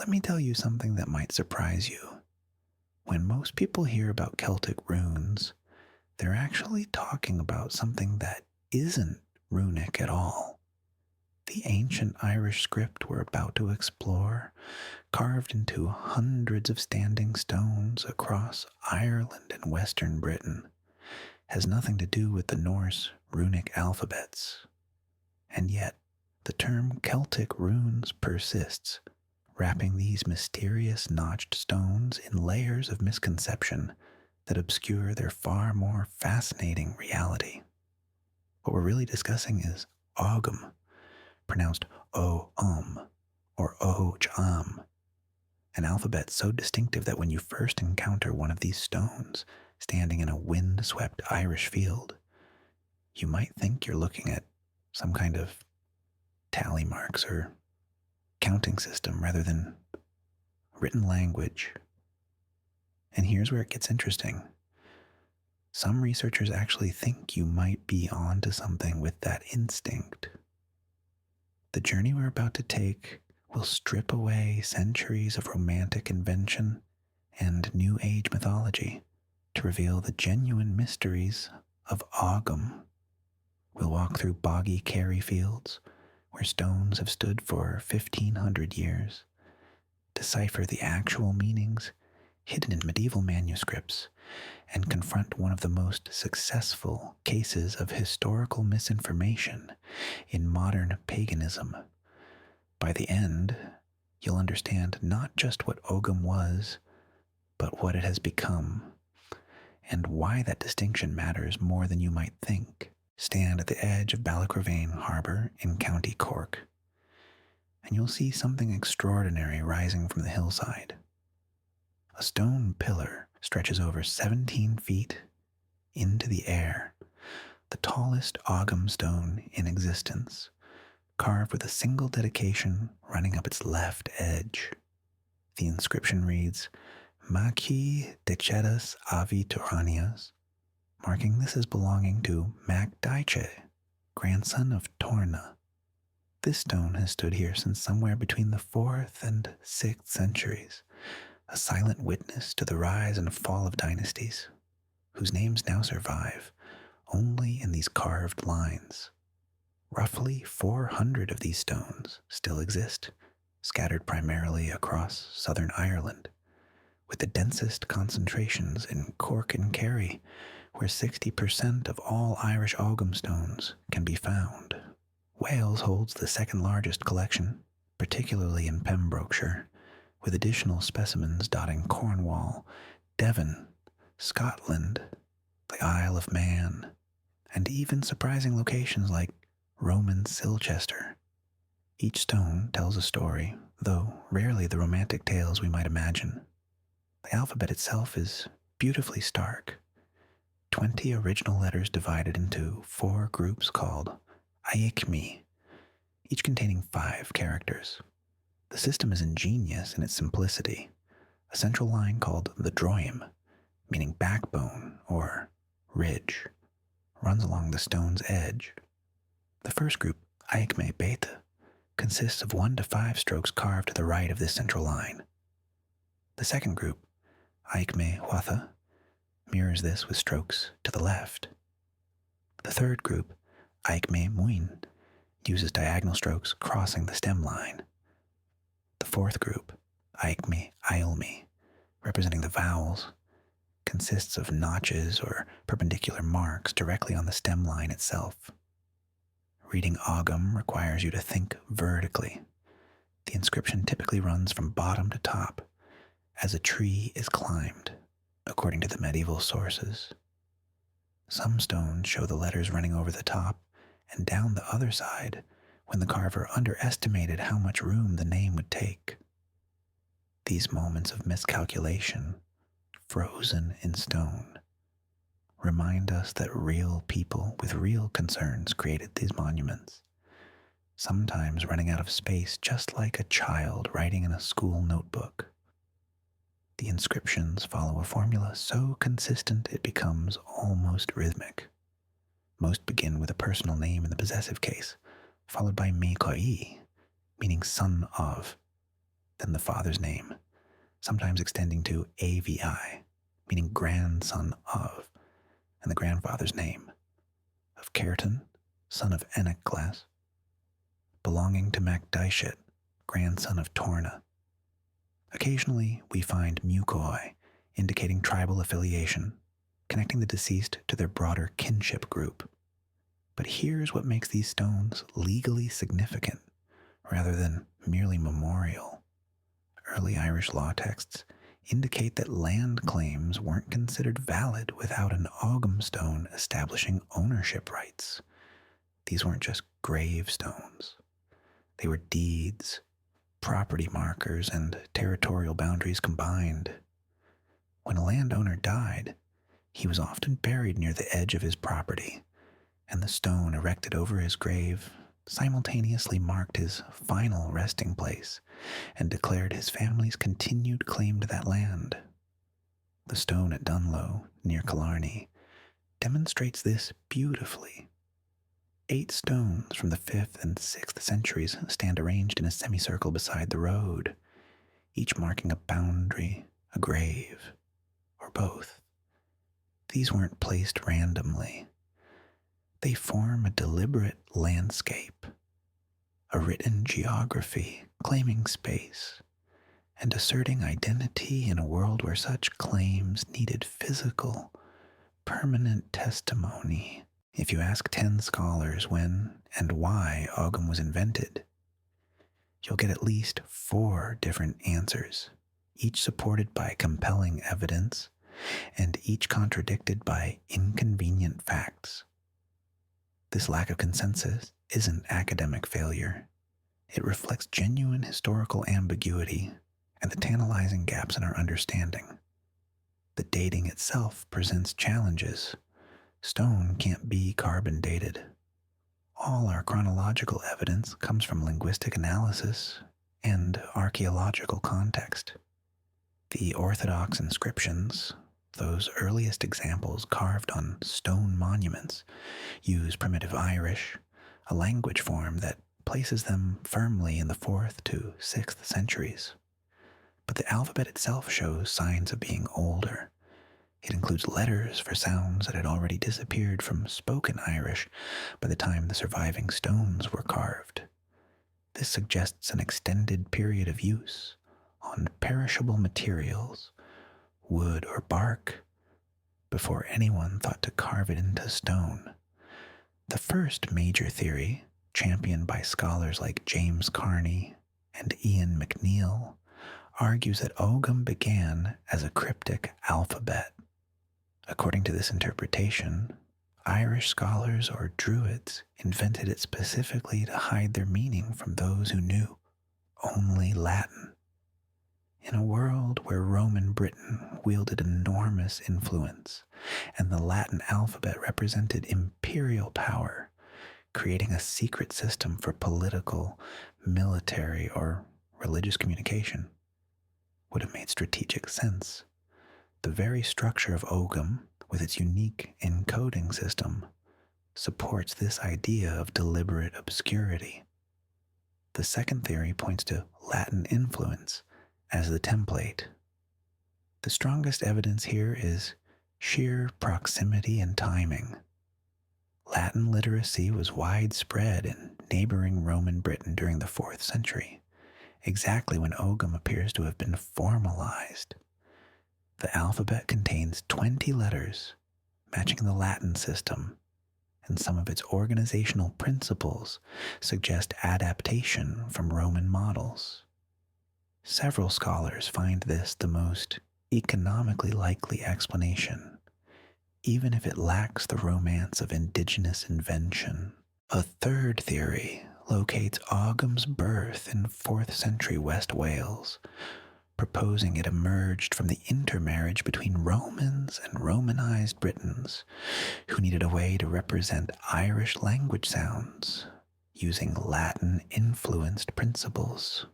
let me tell you something that might surprise you. When most people hear about Celtic runes, they're actually talking about something that isn't runic at all. The ancient Irish script we're about to explore, carved into hundreds of standing stones across Ireland and Western Britain, has nothing to do with the Norse runic alphabets. And yet, the term Celtic runes persists, wrapping these mysterious notched stones in layers of misconception that obscure their far more fascinating reality. What we're really discussing is Ogham, pronounced O-um or O-jam, an alphabet so distinctive that when you first encounter one of these stones standing in a wind-swept Irish field, you might think you're looking at some kind of tally marks or counting system rather than written language. And here's where it gets interesting. Some researchers actually think you might be onto something with that instinct. The journey we're about to take will strip away centuries of romantic invention and New Age mythology to reveal the genuine mysteries of Ogham. We'll walk through boggy Kerry fields where stones have stood for 1,500 years, decipher the actual meanings hidden in medieval manuscripts, and confront one of the most successful cases of historical misinformation in modern paganism. By the end, you'll understand not just what Ogham was, but what it has become, and why that distinction matters more than you might think. Stand at the edge of Ballacrovain Harbour in County Cork, and you'll see something extraordinary rising from the hillside. A stone pillar stretches over 17 feet into the air, the tallest Ogham stone in existence, carved with a single dedication running up its left edge. The inscription reads, Maci Decedus Avi Toranias, marking this as belonging to Mac Daiche, grandson of Torna. This stone has stood here since somewhere between the 4th and 6th centuries, a silent witness to the rise and fall of dynasties, whose names now survive only in these carved lines. Roughly 400 of these stones still exist, scattered primarily across southern Ireland, with the densest concentrations in Cork and Kerry, where 60% of all Irish Ogham stones can be found. Wales holds the second largest collection, particularly in Pembrokeshire, with additional specimens dotting Cornwall, Devon, Scotland, the Isle of Man, and even surprising locations like Roman Silchester. Each stone tells a story, though rarely the romantic tales we might imagine. The alphabet itself is beautifully stark. 20 original letters divided into 4 groups called Aikmi, each containing 5 characters. The system is ingenious in its simplicity. A central line called the droim, meaning backbone or ridge, runs along the stone's edge. The first group, Aikme Beta, consists of 1 to 5 strokes carved to the right of this central line. The second group, Aikme Huatha, mirrors this with strokes to the left. The third group, Aikme Muin, uses diagonal strokes crossing the stem line. The fourth group, Aikme Ailme, representing the vowels, consists of notches or perpendicular marks directly on the stem line itself. Reading Ogham requires you to think vertically. The inscription typically runs from bottom to top, as a tree is climbed, according to the medieval sources. Some stones show the letters running over the top and down the other side when the carver underestimated how much room the name would take. These moments of miscalculation, frozen in stone, remind us that real people with real concerns created these monuments, sometimes running out of space just like a child writing in a school notebook. The inscriptions follow a formula so consistent it becomes almost rhythmic. Most begin with a personal name in the possessive case, followed by Mikoi, meaning son of, then the father's name, sometimes extending to AVI, meaning grandson of, and the grandfather's name, of Cairton, son of Enechglas, belonging to Macdishit, grandson of Torna. Occasionally, we find Mucoi, indicating tribal affiliation, connecting the deceased to their broader kinship group. But here's what makes these stones legally significant, rather than merely memorial. Early Irish law texts indicate that land claims weren't considered valid without an Ogham stone establishing ownership rights. These weren't just gravestones. They were deeds, property markers, and territorial boundaries combined. When a landowner died, he was often buried near the edge of his property, and the stone erected over his grave simultaneously marked his final resting place and declared his family's continued claim to that land. The stone at Dunlow, near Killarney, demonstrates this beautifully. 8 stones from the 5th and 6th centuries stand arranged in a semicircle beside the road, each marking a boundary, a grave, or both. These weren't placed randomly. They form a deliberate landscape, a written geography claiming space and asserting identity in a world where such claims needed physical, permanent testimony. If you ask 10 scholars when and why Ogham was invented, you'll get at least 4 different answers, each supported by compelling evidence and each contradicted by inconvenient facts. This lack of consensus isn't academic failure. It reflects genuine historical ambiguity and the tantalizing gaps in our understanding. The dating itself presents challenges. Stone can't be carbon dated. All our chronological evidence comes from linguistic analysis and archaeological context. The Orthodox inscriptions, those earliest examples carved on stone monuments, use primitive Irish, a language form that places them firmly in the 4th to 6th centuries. But the alphabet itself shows signs of being older. It includes letters for sounds that had already disappeared from spoken Irish by the time the surviving stones were carved. This suggests an extended period of use on perishable materials, wood or bark, before anyone thought to carve it into stone. The first major theory, championed by scholars like James Carney and Ian McNeill, argues that Ogham began as a cryptic alphabet. According to this interpretation, Irish scholars or Druids invented it specifically to hide their meaning from those who knew only Latin. In a world where Roman Britain wielded enormous influence and the Latin alphabet represented imperial power, creating a secret system for political, military, or religious communication would have made strategic sense. The very structure of Ogham, with its unique encoding system, supports this idea of deliberate obscurity. The second theory points to Latin influence as the template. The strongest evidence here is sheer proximity and timing. Latin literacy was widespread in neighboring Roman Britain during the 4th century, exactly when Ogham appears to have been formalized. The alphabet contains 20 letters, matching the Latin system, and some of its organizational principles suggest adaptation from Roman models. Several scholars find this the most economically likely explanation, even if it lacks the romance of indigenous invention. A third theory locates Ogham's birth in 4th century West Wales, proposing it emerged from the intermarriage between Romans and Romanized Britons, who needed a way to represent Irish language sounds using Latin-influenced principles.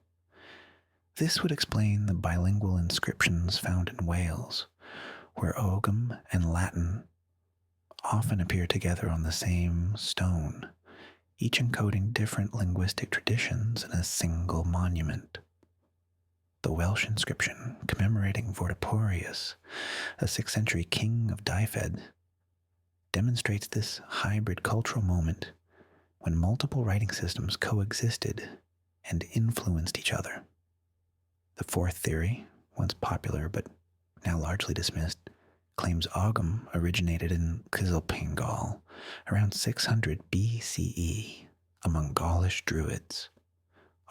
This would explain the bilingual inscriptions found in Wales, where Ogham and Latin often appear together on the same stone, each encoding different linguistic traditions in a single monument. The Welsh inscription commemorating Vortiporius, a 6th century king of Dyfed, demonstrates this hybrid cultural moment when multiple writing systems coexisted and influenced each other. The fourth theory, once popular but now largely dismissed, claims Ogham originated in Cisalpingol around 600 BCE among Gaulish Druids.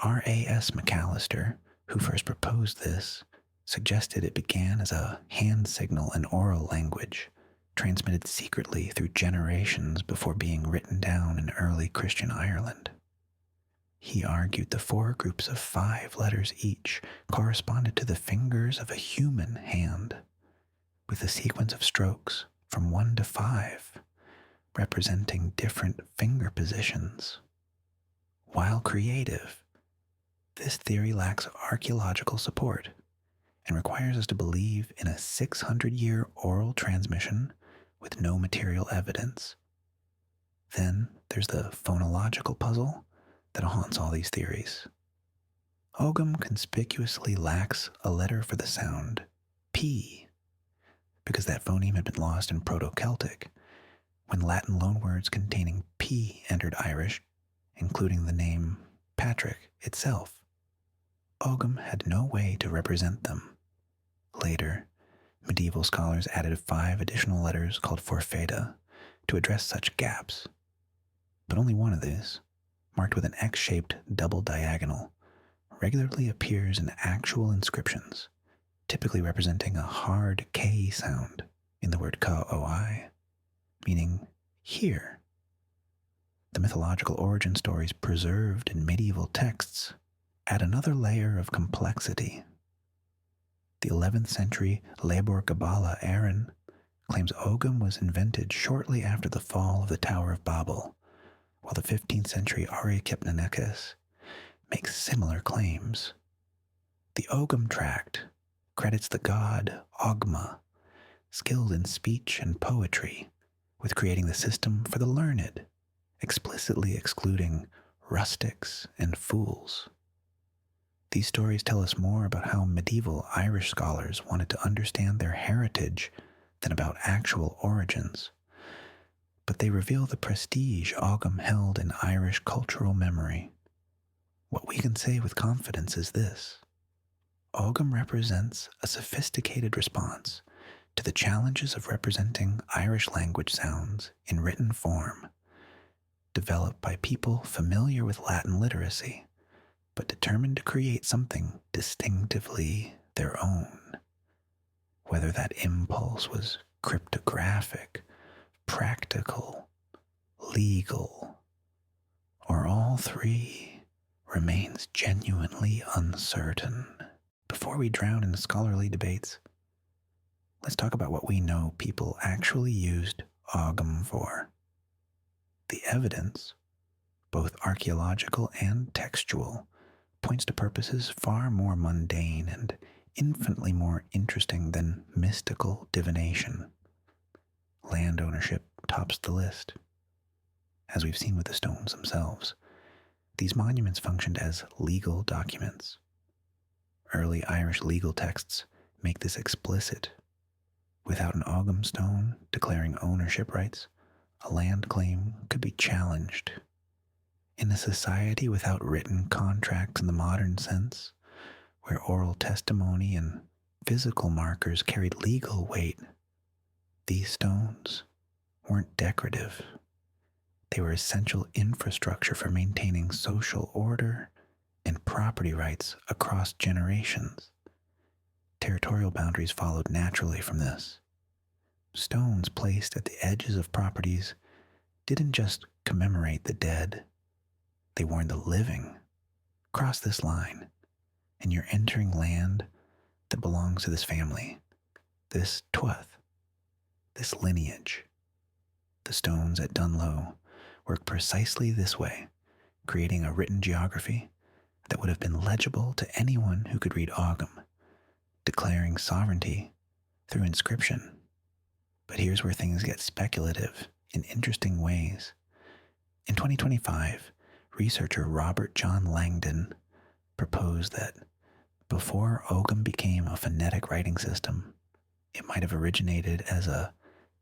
R.A.S. McAllister, who first proposed this, suggested it began as a hand signal and oral language, transmitted secretly through generations before being written down in early Christian Ireland. He argued the 4 groups of 5 letters each corresponded to the fingers of a human hand, with a sequence of strokes from 1 to 5, representing different finger positions. While creative, this theory lacks archaeological support and requires us to believe in a 600-year oral transmission with no material evidence. Then there's the phonological puzzle that haunts all these theories. Ogham conspicuously lacks a letter for the sound P, because that phoneme had been lost in Proto-Celtic when Latin loanwords containing P entered Irish, including the name Patrick itself. Ogham had no way to represent them. Later, medieval scholars added 5 additional letters called forfeda to address such gaps. But only one of these, marked with an X-shaped double diagonal, regularly appears in actual inscriptions, typically representing a hard K sound in the word ka-oi, meaning here. The mythological origin stories preserved in medieval texts add another layer of complexity. The 11th century Lebor Gabala Aaron claims Ogham was invented shortly after the fall of the Tower of Babel, while the 15th century Ari Kipnanekes makes similar claims. The Ogham tract credits the god Ogma, skilled in speech and poetry, with creating the system for the learned, explicitly excluding rustics and fools. These stories tell us more about how medieval Irish scholars wanted to understand their heritage than about actual origins, but they reveal the prestige Ogham held in Irish cultural memory. What we can say with confidence is this: Ogham represents a sophisticated response to the challenges of representing Irish language sounds in written form, developed by people familiar with Latin literacy, but determined to create something distinctively their own. Whether that impulse was cryptographic, practical, legal, or all three remains genuinely uncertain. Before we drown in scholarly debates, let's talk about what we know people actually used Ogham for. The evidence, both archaeological and textual, points to purposes far more mundane and infinitely more interesting than mystical divination. Land ownership tops the list. As we've seen with the stones themselves, these monuments functioned as legal documents. Early Irish legal texts make this explicit. Without an Ogham stone declaring ownership rights, a land claim could be challenged. In a society without written contracts in the modern sense, where oral testimony and physical markers carried legal weight, these stones weren't decorative. They were essential infrastructure for maintaining social order and property rights across generations. Territorial boundaries followed naturally from this. Stones placed at the edges of properties didn't just commemorate the dead, they warned the living. Cross this line, and you're entering land that belongs to this family, this Tuath, this lineage. The stones at Dunlow work precisely this way, creating a written geography that would have been legible to anyone who could read Ogham, declaring sovereignty through inscription. But here's where things get speculative in interesting ways. In 2025, researcher Robert John Langdon proposed that Before Ogham became a phonetic writing system, it might have originated as a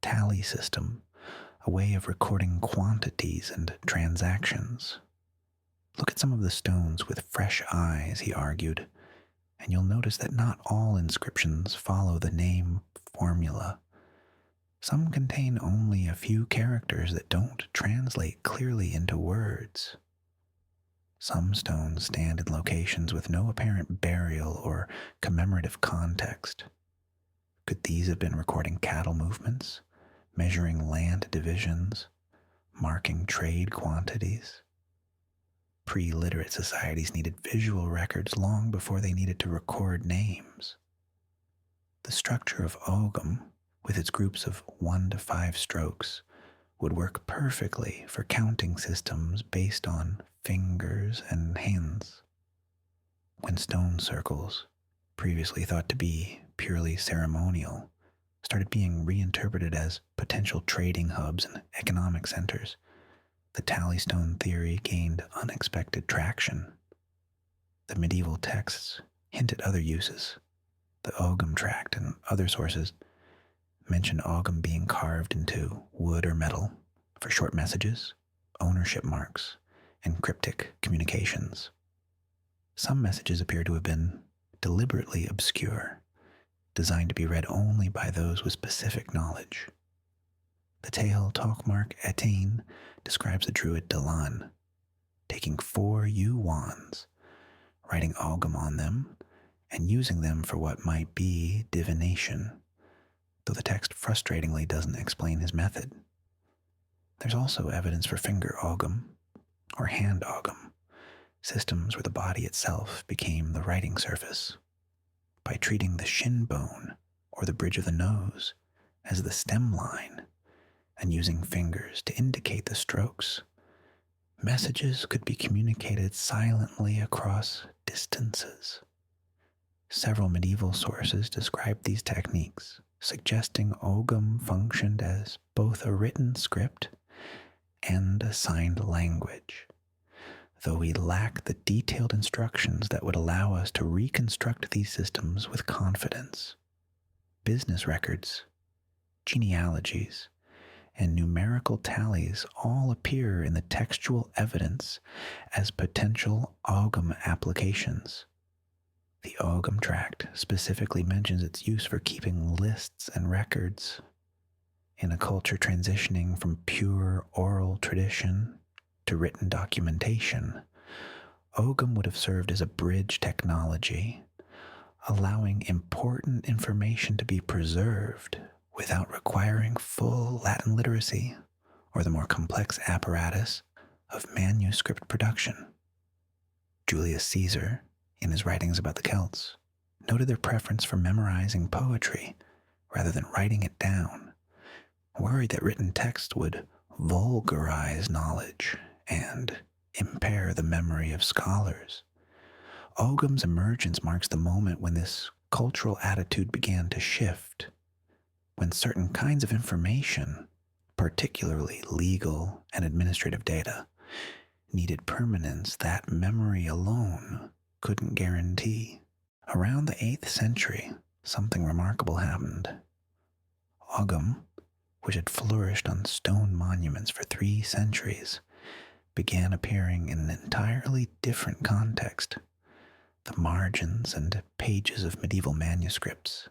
tally system, a way of recording quantities and transactions. Look at some of the stones with fresh eyes, he argued, and you'll notice that not all inscriptions follow the name formula. Some contain only a few characters that don't translate clearly into words. Some stones stand in locations with no apparent burial or commemorative context. Could these have been recording cattle movements, measuring land divisions, marking trade quantities? Pre-literate societies needed visual records long before they needed to record names. The structure of Ogham, with its groups of 1 to 5 strokes, would work perfectly for counting systems based on fingers and hands. When stone circles, previously thought to be purely ceremonial, started being reinterpreted as potential trading hubs and economic centers, the tally stone theory gained unexpected traction. The medieval texts hint at other uses. The Ogham tract and other sources mention Ogham being carved into wood or metal for short messages, ownership marks, and cryptic communications. Some messages appear to have been deliberately obscure, designed to be read only by those with specific knowledge. The tale Talkmark Etain describes the Druid Dalan taking 4 yew wands, writing Ogham on them, and using them for what might be divination, though the text frustratingly doesn't explain his method. There's also evidence for finger Ogham, or hand Ogham, systems where the body itself became the writing surface. By treating the shin bone, or the bridge of the nose, as the stem line, and using fingers to indicate the strokes, messages could be communicated silently across distances. Several medieval sources describe these techniques, suggesting Ogham functioned as both a written script and a signed language, though we lack the detailed instructions that would allow us to reconstruct these systems with confidence. Business records, genealogies, and numerical tallies all appear in the textual evidence as potential Ogham applications. The Ogham tract specifically mentions its use for keeping lists and records. In a culture transitioning from pure oral tradition to written documentation, Ogham would have served as a bridge technology, allowing important information to be preserved without requiring full Latin literacy or the more complex apparatus of manuscript production. Julius Caesar, in his writings about the Celts, noted their preference for memorizing poetry rather than writing it down, worried that written text would vulgarize knowledge and impair the memory of scholars. Ogham's emergence marks the moment when this cultural attitude began to shift, when certain kinds of information, particularly legal and administrative data, needed permanence that memory alone couldn't guarantee. Around the 8th century, something remarkable happened. Ogham, which had flourished on stone monuments for 3 centuries, began appearing in an entirely different context, the margins and pages of medieval manuscripts.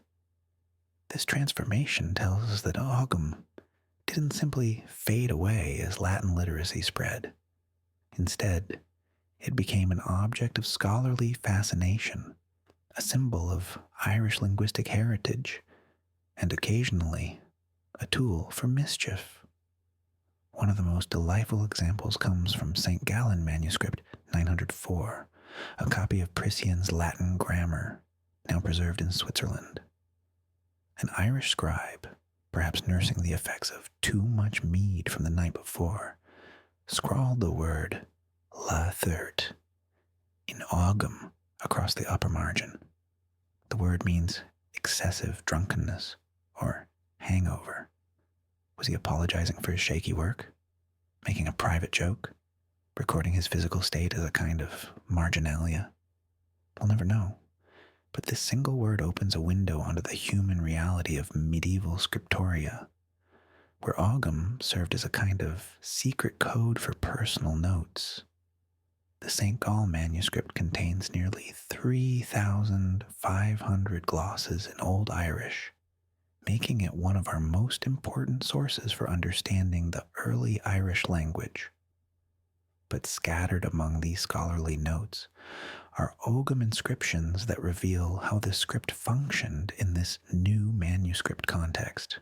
This transformation tells us that Ogham didn't simply fade away as Latin literacy spread. Instead, it became an object of scholarly fascination, a symbol of Irish linguistic heritage, and occasionally a tool for mischief. One of the most delightful examples comes from St. Gallen manuscript 904, a copy of Priscian's Latin grammar, now preserved in Switzerland. An Irish scribe, perhaps nursing the effects of too much mead from the night before, scrawled the word la third in Ogham across the upper margin. The word means excessive drunkenness or hangover. Was he apologizing for his shaky work? Making a private joke? Recording his physical state as a kind of marginalia? We'll never know. But this single word opens a window onto the human reality of medieval scriptoria, where Ogham served as a kind of secret code for personal notes. The St. Gall manuscript contains nearly 3,500 glosses in Old Irish, making it one of our most important sources for understanding the early Irish language. But scattered among these scholarly notes are Ogham inscriptions that reveal how the script functioned in this new manuscript context,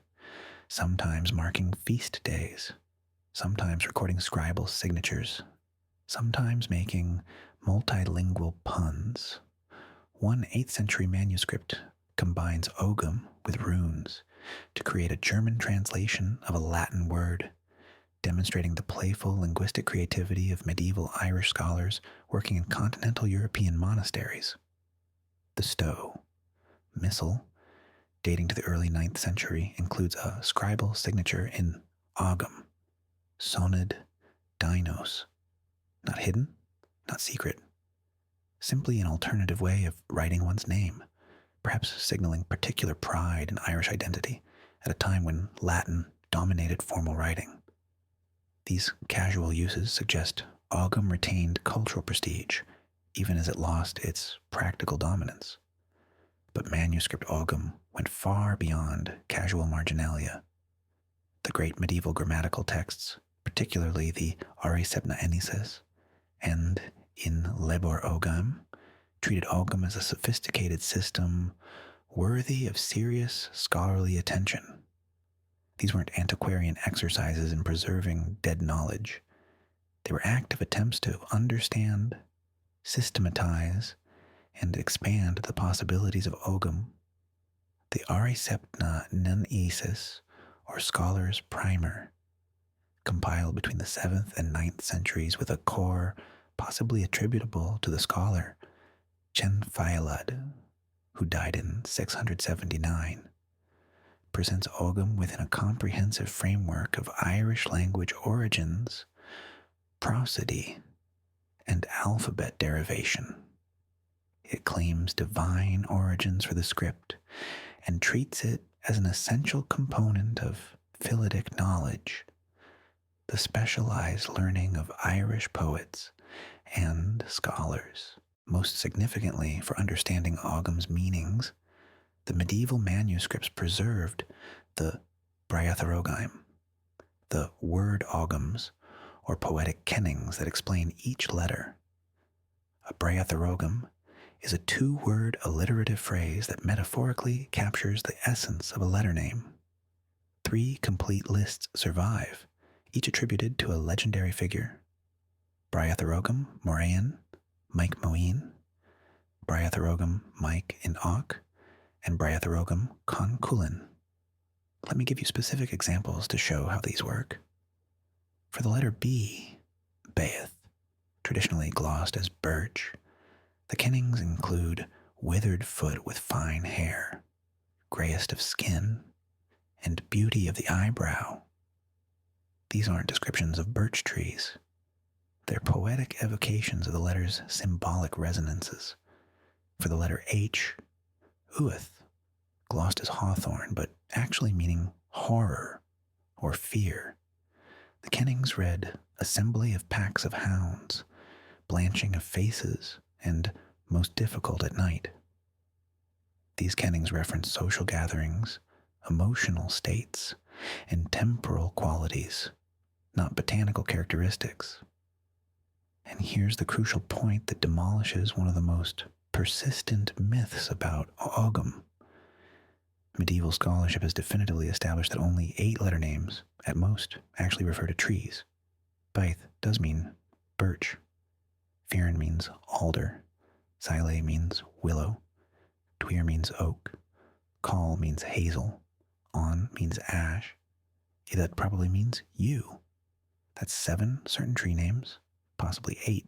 sometimes marking feast days, sometimes recording scribal signatures, sometimes making multilingual puns. One 8th century manuscript combines Ogham with runes to create a German translation of a Latin word, demonstrating the playful linguistic creativity of medieval Irish scholars working in continental European monasteries. The Stow Missal, dating to the early 9th century, includes a scribal signature in Ogham, sonid dinos, not hidden, not secret, simply an alternative way of writing one's name, perhaps signaling particular pride in Irish identity at a time when Latin dominated formal writing. These casual uses suggest Ogham retained cultural prestige, even as it lost its practical dominance. But manuscript Ogham went far beyond casual marginalia. The great medieval grammatical texts, particularly the Are Sepnaenises and in Lebor Ogham, treated Ogham as a sophisticated system worthy of serious scholarly attention. These weren't antiquarian exercises in preserving dead knowledge. They were active attempts to understand, systematize, and expand the possibilities of Ogham. The Are Sepnaenises, or Scholar's Primer, compiled between the 7th and 9th centuries with a core possibly attributable to the scholar Chenfeilad, who died in 679, presents Ogham within a comprehensive framework of Irish language origins, prosody, and alphabet derivation. It claims divine origins for the script and treats it as an essential component of philotic knowledge, the specialized learning of Irish poets and scholars. Most significantly, for understanding Ogham's meanings, the medieval manuscripts preserved the Bríatharogaim, the word Oghams, or poetic kennings that explain each letter. A Bríatharogaim is a 2-word alliterative phrase that metaphorically captures the essence of a letter name. 3 complete lists survive, each attributed to a legendary figure: Bríatharogaim Moraine, Mike Moeen, Bríatharogaim Mike in Och, and Bríatharogaim Con Cullen. Let me give you specific examples to show how these work. For the letter B, Beath, traditionally glossed as birch, the kennings include withered foot with fine hair, grayest of skin, and beauty of the eyebrow. These aren't descriptions of birch trees. They're poetic evocations of the letter's symbolic resonances. For the letter H, Uath, glossed as hawthorn, but actually meaning horror or fear. The kennings read assembly of packs of hounds, blanching of faces, and most difficult at night. These kennings reference social gatherings, emotional states, and temporal qualities, not botanical characteristics. And here's the crucial point that demolishes one of the most persistent myths about Ogham. Medieval scholarship has definitively established that only 8 letter names, at most, actually refer to trees. Beath does mean birch. Fearin means alder. Sile means willow. Tweer means oak. Call means hazel. On means ash. That probably means yew. That's 7 certain tree names, possibly 8.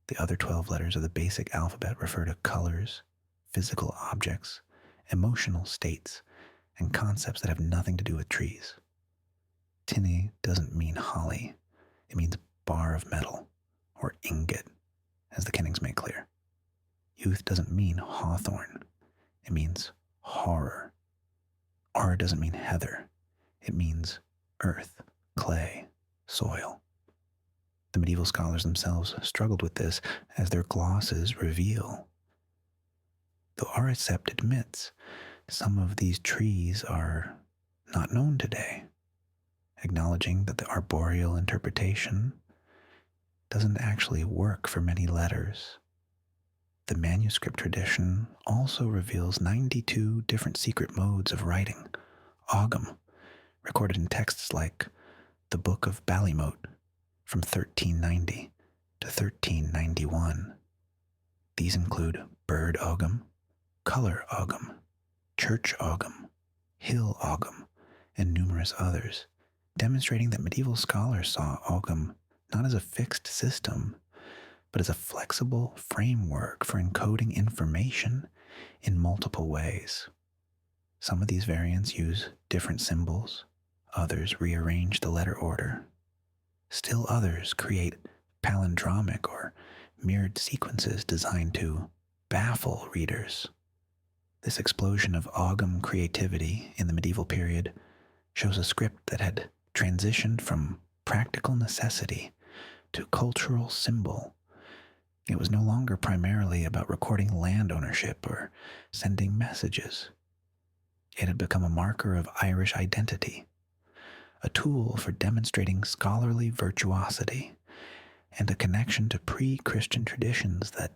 The other 12 letters of the basic alphabet refer to colors, physical objects, emotional states, and concepts that have nothing to do with trees. Tinny doesn't mean holly. It means bar of metal, or ingot, as the kennings make clear. Youth doesn't mean hawthorn. It means horror. R doesn't mean heather. It means earth, clay, soil. The medieval scholars themselves struggled with this, as their glosses reveal. Though Aricept admits some of these trees are not known today, acknowledging that the arboreal interpretation doesn't actually work for many letters. The manuscript tradition also reveals 92 different secret modes of writing, Ogham, recorded in texts like the Book of Ballymote from 1390 to 1391. These include bird Ogham, color Ogham, church Ogham, hill Ogham, and numerous others, demonstrating that medieval scholars saw Ogham not as a fixed system, but as a flexible framework for encoding information in multiple ways. Some of these variants use different symbols, others rearrange the letter order. Still others create palindromic or mirrored sequences designed to baffle readers. This explosion of Ogham creativity in the medieval period shows a script that had transitioned from practical necessity to cultural symbol. It was no longer primarily about recording land ownership or sending messages. It had become a marker of Irish identity, a tool for demonstrating scholarly virtuosity, and a connection to pre-Christian traditions that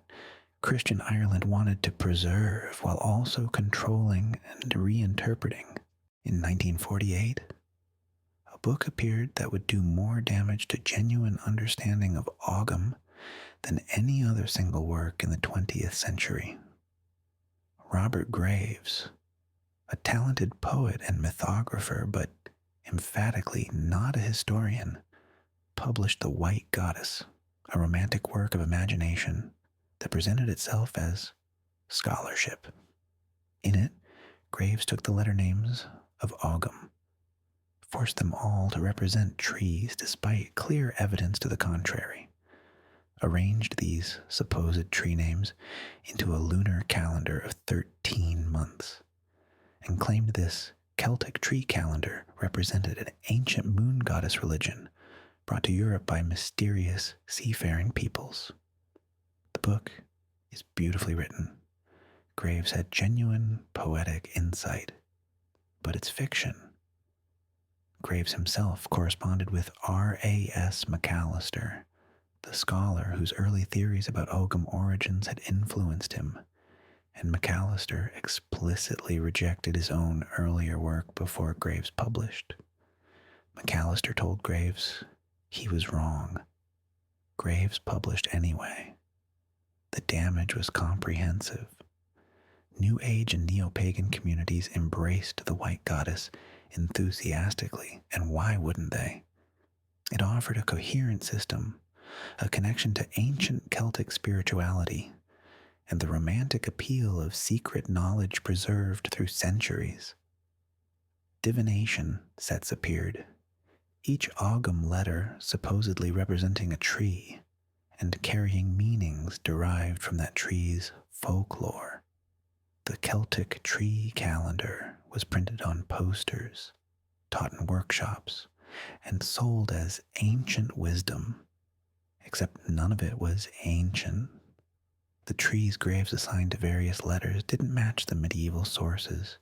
Christian Ireland wanted to preserve while also controlling and reinterpreting. In 1948, a book appeared that would do more damage to genuine understanding of Ogham than any other single work in the 20th century. Robert Graves, a talented poet and mythographer, but emphatically not a historian, published The White Goddess, a romantic work of imagination that presented itself as scholarship. In it, Graves took the letter names of Ogham, forced them all to represent trees despite clear evidence to the contrary, arranged these supposed tree names into a lunar calendar of 13 months, and claimed this Celtic tree calendar represented an ancient moon goddess religion brought to Europe by mysterious seafaring peoples. The book is beautifully written. Graves had genuine poetic insight, but it's fiction. Graves himself corresponded with R.A.S. McAllister, the scholar whose early theories about Ogham origins had influenced him, and McAllister explicitly rejected his own earlier work before Graves published. McAllister told Graves he was wrong. Graves published anyway. The damage was comprehensive. New Age and neo-pagan communities embraced the White Goddess enthusiastically, and why wouldn't they? It offered a coherent system, a connection to ancient Celtic spirituality, and the romantic appeal of secret knowledge preserved through centuries. Divination sets appeared, each Ogham letter supposedly representing a tree and carrying meanings derived from that tree's folklore. The Celtic tree calendar was printed on posters, taught in workshops, and sold as ancient wisdom, except none of it was ancient. The trees Graves assigned to various letters didn't match the medieval sources.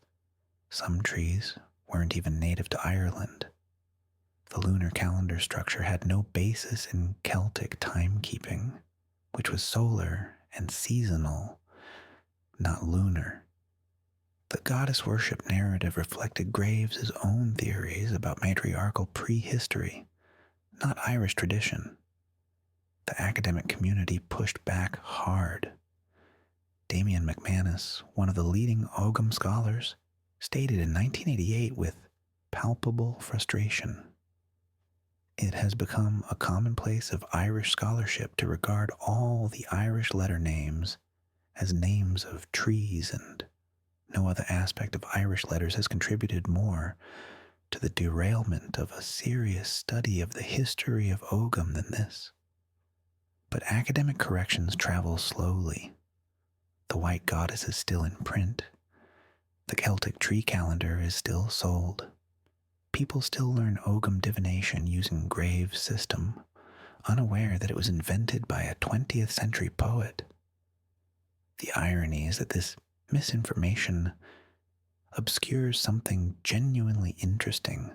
Some trees weren't even native to Ireland. The lunar calendar structure had no basis in Celtic timekeeping, which was solar and seasonal, not lunar. The goddess worship narrative reflected Graves' own theories about matriarchal prehistory, not Irish tradition. The academic community pushed back hard. Damien McManus, one of the leading Ogham scholars, stated in 1988 with palpable frustration, "It has become a commonplace of Irish scholarship to regard all the Irish letter names as names of trees, and no other aspect of Irish letters has contributed more to the derailment of a serious study of the history of Ogham than this." But academic corrections travel slowly. The white goddess is still in print. The Celtic tree calendar is still sold. People still learn Ogham divination using Graves' system, unaware that it was invented by a 20th century poet. The irony is that this misinformation obscures something genuinely interesting: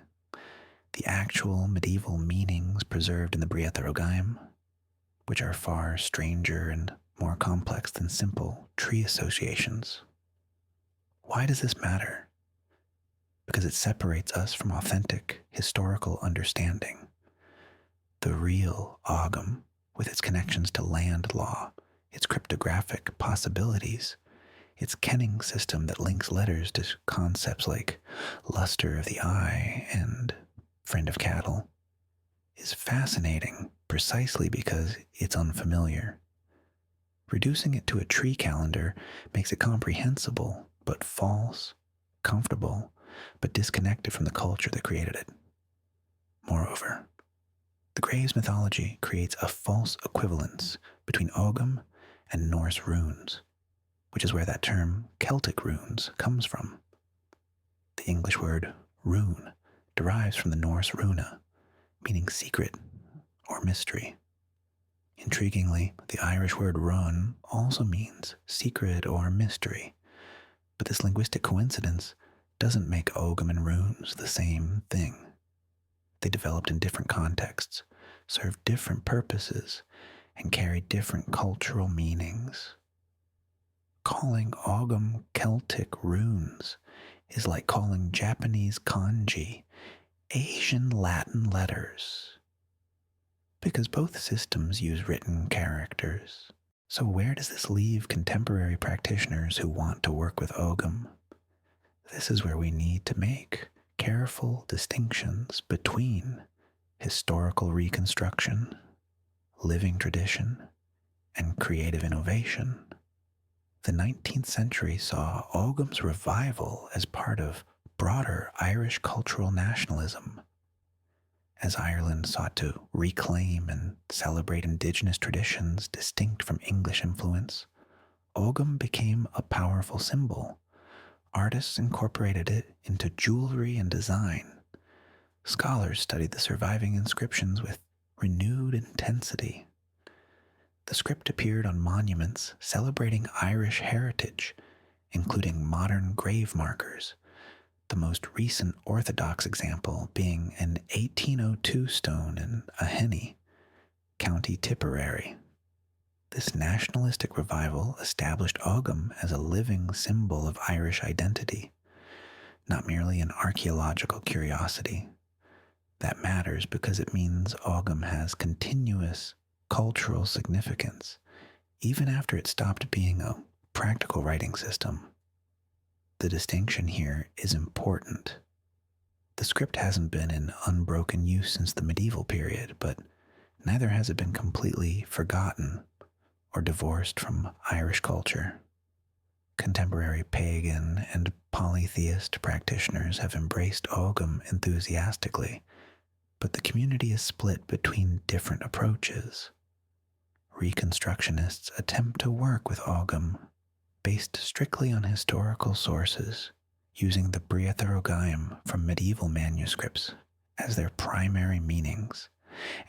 the actual medieval meanings preserved in the Bríatharogaim, which are far stranger and more complex than simple tree associations. Why does this matter? Because it separates us from authentic historical understanding. The real Ogham, with its connections to land law, its cryptographic possibilities, its kenning system that links letters to concepts like luster of the eye and friend of cattle, is fascinating precisely because it's unfamiliar. Reducing it to a tree calendar makes it comprehensible, but false, comfortable, but disconnected from the culture that created it. Moreover, the Graves mythology creates a false equivalence between Ogham and Norse runes, which is where that term Celtic runes comes from. The English word rune derives from the Norse runa, meaning secret or mystery. Intriguingly, the Irish word run also means secret or mystery, but this linguistic coincidence doesn't make Ogham and runes the same thing. They developed in different contexts, served different purposes, and carried different cultural meanings. Calling Ogham Celtic runes is like calling Japanese kanji Asian Latin letters, because both systems use written characters. So where does this leave contemporary practitioners who want to work with Ogham? This is where we need to make careful distinctions between historical reconstruction, living tradition, and creative innovation. The 19th century saw Ogham's revival as part of broader Irish cultural nationalism. As Ireland sought to reclaim and celebrate indigenous traditions distinct from English influence, Ogham became a powerful symbol. Artists incorporated it into jewelry and design. Scholars studied the surviving inscriptions with renewed intensity. The script appeared on monuments celebrating Irish heritage, including modern grave markers, the most recent Orthodox example being an 1802 stone in Aheny, County Tipperary. This nationalistic revival established Ogham as a living symbol of Irish identity, not merely an archaeological curiosity. That matters because it means Ogham has continuous cultural significance, even after it stopped being a practical writing system. The distinction here is important. The script hasn't been in unbroken use since the medieval period, but neither has it been completely forgotten or divorced from Irish culture. Contemporary pagan and polytheist practitioners have embraced Ogham enthusiastically, but the community is split between different approaches. Reconstructionists attempt to work with Ogham based strictly on historical sources, using the Bríatharogaim from medieval manuscripts as their primary meanings,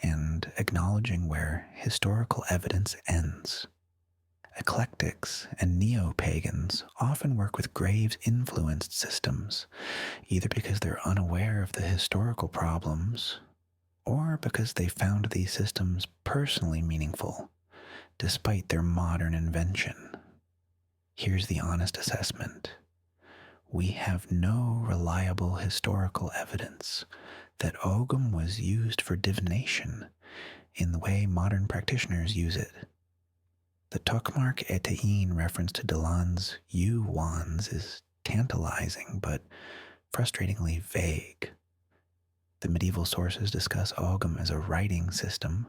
and acknowledging where historical evidence ends. Eclectics and neo-pagans often work with Graves-influenced systems, either because they're unaware of the historical problems, or because they found these systems personally meaningful, despite their modern invention. Here's the honest assessment. We have no reliable historical evidence that Ogham was used for divination in the way modern practitioners use it. The Tochmark Etain reference to Delan's yew wands is tantalizing but frustratingly vague. The medieval sources discuss Ogham as a writing system,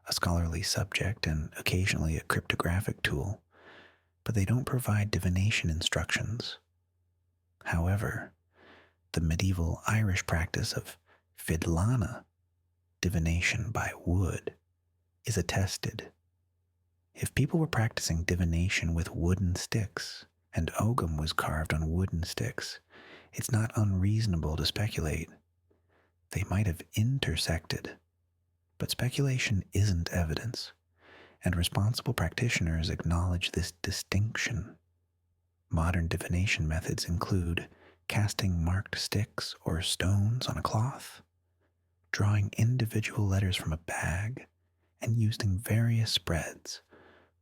a scholarly subject, and occasionally a cryptographic tool, but they don't provide divination instructions. However, the medieval Irish practice of fidlana, divination by wood, is attested. If people were practicing divination with wooden sticks, and Ogham was carved on wooden sticks, it's not unreasonable to speculate they might have intersected. But speculation isn't evidence, and responsible practitioners acknowledge this distinction. Modern divination methods include casting marked sticks or stones on a cloth, drawing individual letters from a bag, and using various spreads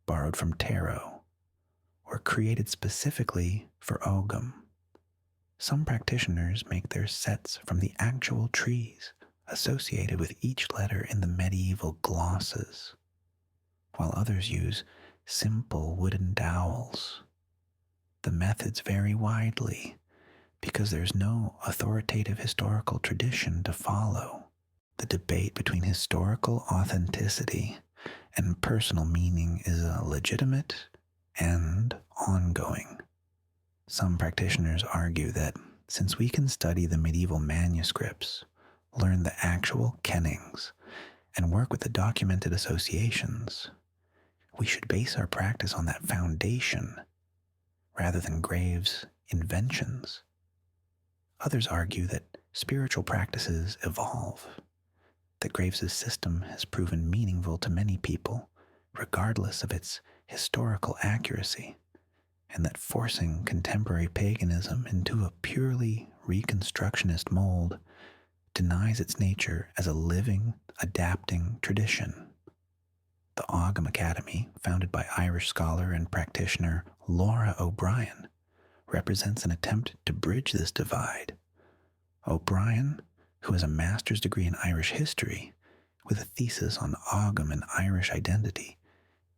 borrowed from tarot or created specifically for Ogham. Some practitioners make their sets from the actual trees associated with each letter in the medieval glosses, while others use simple wooden dowels. The methods vary widely because there's no authoritative historical tradition to follow. The debate between historical authenticity and personal meaning is legitimate and ongoing. Some practitioners argue that since we can study the medieval manuscripts, learn the actual kennings, and work with the documented associations, we should base our practice on that foundation rather than Graves' inventions. Others argue that spiritual practices evolve, that Graves' system has proven meaningful to many people, regardless of its historical accuracy, and that forcing contemporary paganism into a purely reconstructionist mold denies its nature as a living, adapting tradition. The Ogham Academy, founded by Irish scholar and practitioner Laura O'Brien, represents an attempt to bridge this divide. O'Brien, who has a master's degree in Irish history with a thesis on Ogham and Irish identity,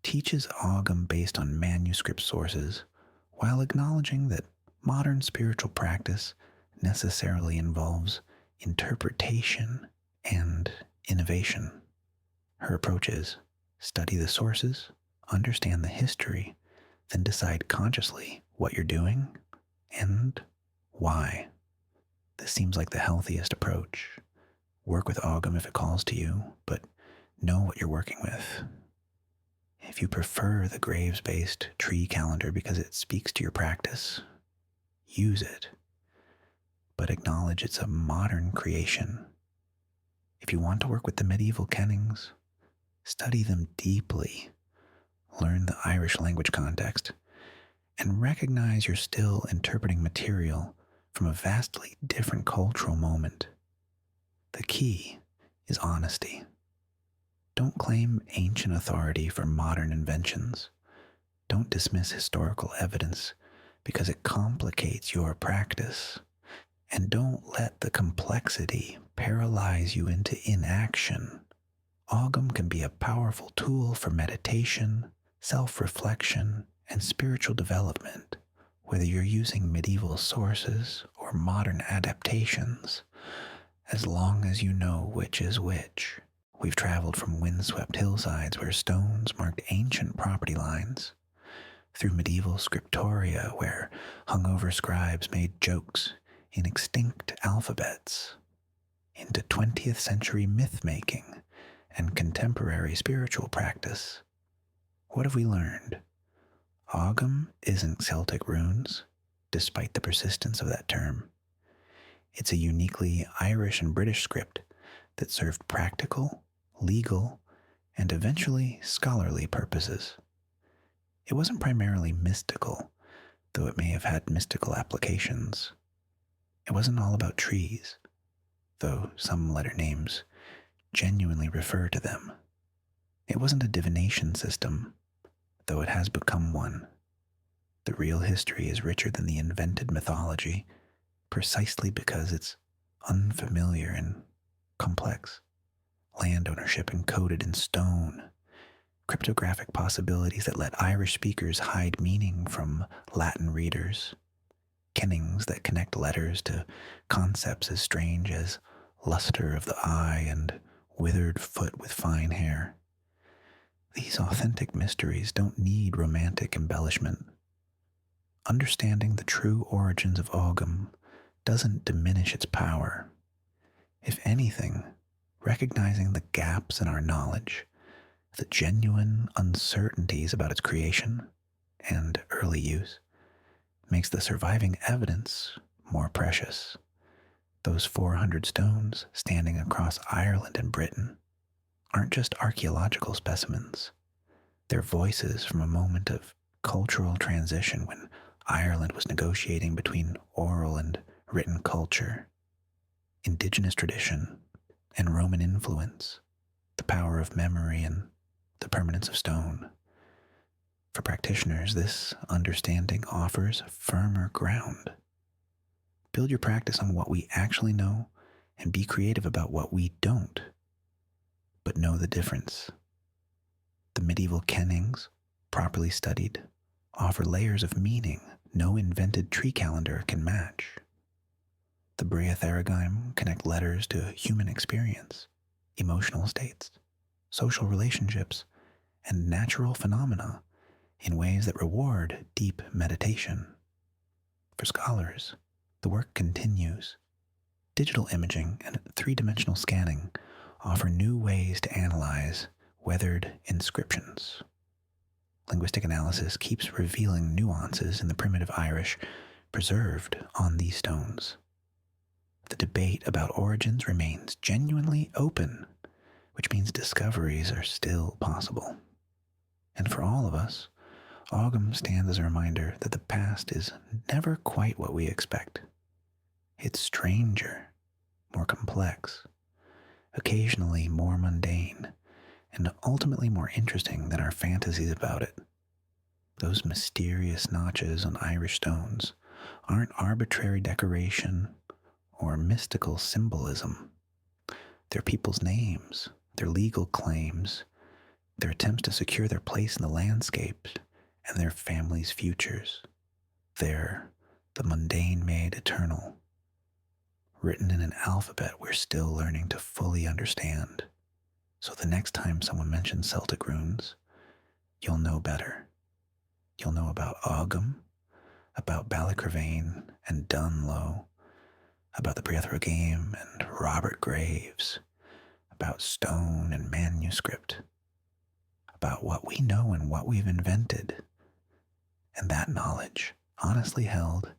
teaches Ogham based on manuscript sources while acknowledging that modern spiritual practice necessarily involves interpretation and innovation. Her approach is study the sources, understand the history, then decide consciously what you're doing and why. This seems like the healthiest approach. Work with Ogham if it calls to you, but know what you're working with. If you prefer the Graves-based tree calendar because it speaks to your practice, use it, but acknowledge it's a modern creation. If you want to work with the medieval kennings, study them deeply, learn the Irish language context, and recognize you're still interpreting material from a vastly different cultural moment. The key is honesty. Don't claim ancient authority for modern inventions. Don't dismiss historical evidence because it complicates your practice. And don't let the complexity paralyze you into inaction. Ogham can be a powerful tool for meditation, self-reflection, and spiritual development, whether you're using medieval sources or modern adaptations, as long as you know which is which. We've traveled from windswept hillsides where stones marked ancient property lines, through medieval scriptoria where hungover scribes made jokes in extinct alphabets, into 20th century myth-making and contemporary spiritual practice. What have we learned? Ogham isn't Celtic runes, despite the persistence of that term. It's a uniquely Irish and British script that served practical, legal, and eventually scholarly purposes. It wasn't primarily mystical, though it may have had mystical applications. It wasn't all about trees, though some letter names genuinely refer to them. It wasn't a divination system, though it has become one. The real history is richer than the invented mythology, precisely because it's unfamiliar and complex. Land ownership encoded in stone, cryptographic possibilities that let Irish speakers hide meaning from Latin readers, kennings that connect letters to concepts as strange as luster of the eye and withered foot with fine hair. These authentic mysteries don't need romantic embellishment. Understanding the true origins of Ogham doesn't diminish its power. If anything, recognizing the gaps in our knowledge the genuine uncertainties about its creation and early use makes the surviving evidence more precious. Those 400 stones standing across Ireland and Britain aren't just archaeological specimens. They're voices from a moment of cultural transition when Ireland was negotiating between oral and written culture, indigenous tradition, and Roman influence, the power of memory and the permanence of stone. For practitioners, this understanding offers firmer ground. Build your practice on what we actually know and be creative about what we don't, but know the difference. The medieval kennings, properly studied, offer layers of meaning no invented tree calendar can match. The Bríatharogaim connect letters to human experience, emotional states, social relationships, and natural phenomena in ways that reward deep meditation. For scholars, the work continues. Digital imaging and three-dimensional scanning offer new ways to analyze weathered inscriptions. Linguistic analysis keeps revealing nuances in the primitive Irish preserved on these stones. The debate about origins remains genuinely open, which means discoveries are still possible. And for all of us, Ogham stands as a reminder that the past is never quite what we expect. It's stranger, more complex, occasionally more mundane, and ultimately more interesting than our fantasies about it. Those mysterious notches on Irish stones aren't arbitrary decoration or mystical symbolism. They're people's names, their legal claims, their attempts to secure their place in the landscape, and their families' futures. They're the mundane made eternal, written in an alphabet we're still learning to fully understand. So the next time someone mentions Celtic runes, you'll know better. You'll know about Ogham, about Ballacravain and Dunlow, about the Bríatharogaim and Robert Graves, about stone and manuscript, about what we know and what we've invented. And that knowledge, honestly held,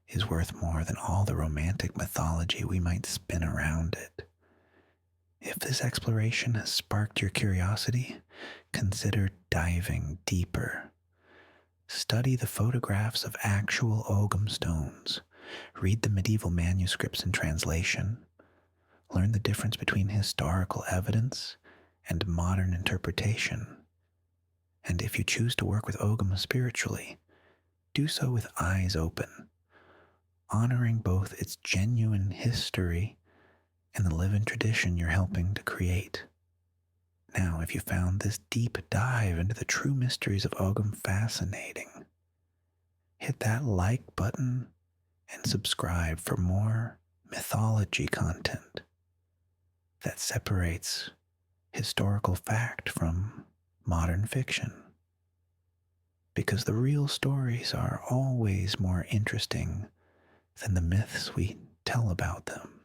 is worth more than all the romantic mythology we might spin around it. If this exploration has sparked your curiosity, consider diving deeper. Study the photographs of actual Ogham stones. Read the medieval manuscripts in translation. Learn the difference between historical evidence and modern interpretation. And if you choose to work with Ogham spiritually, do so with eyes open, honoring both its genuine history and the living tradition you're helping to create. Now, if you found this deep dive into the true mysteries of Ogham fascinating, hit that like button and subscribe for more mythology content that separates historical fact from modern fiction. Because the real stories are always more interesting than the myths we tell about them.